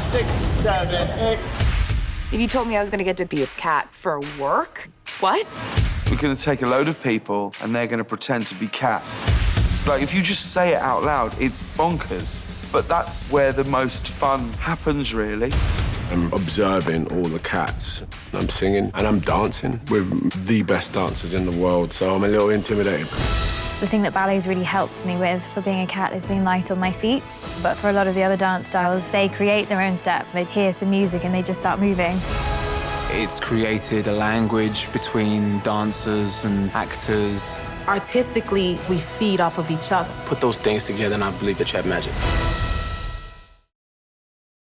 6, 7, 8. If you told me I was gonna get to be a cat for work, what? We're gonna take a load of people and they're gonna pretend to be cats. Like, if you just say it out loud, it's bonkers. But that's where the most fun happens, really. I'm observing all the cats. I'm singing and I'm dancing with the best dancers in the world, so I'm a little intimidated. The thing that ballet's really helped me with for being a cat is being light on my feet. But for a lot of the other dance styles, they create their own steps. They hear some music and they just start moving. It's created a language between dancers and actors. Artistically, we feed off of each other. Put those things together and I believe that you have magic.